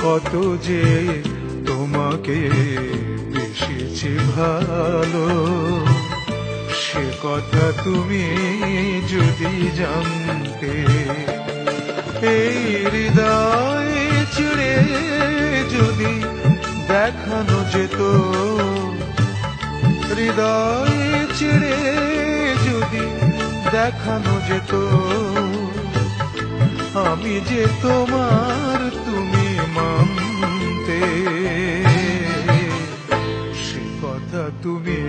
কত যে তোমাকে বেসেছি ভালো, সে কথা তুমি যদি জানতে। এই হৃদয় ছিঁড়ে যদি দেখানো যেত, হৃদয় ছিঁড়ে যদি দেখানো যেত, আমি যে তোমার তুমি মানতে। সে কথা তুমি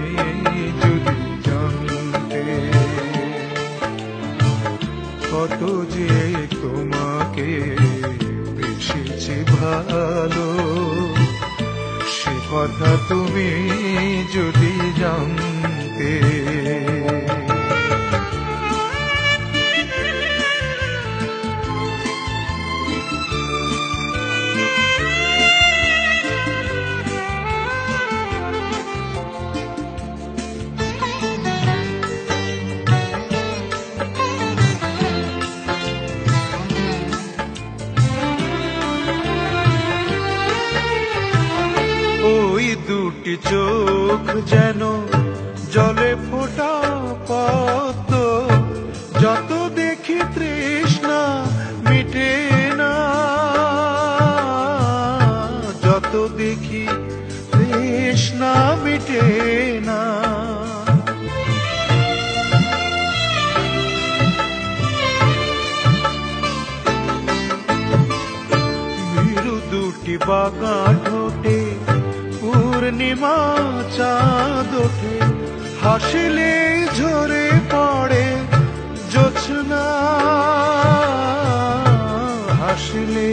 যদি জানতে, কত যে তোমাকে বেসেছি ভালো, সে কথা তুমি যদি জানতে। ওই দুটি চোখ যেন জলে ফোটা পদ্ম, যত দেখি তৃষ্ণা মিটে না, যত দেখি তৃষ্ণা মিটে না। ভীরু দুটি বাঁকা ঠোঁটে পূর্ণিমা চাঁদ ওঠে, হাসিলে ঝরে পড়ে জোছনা, হাসিলে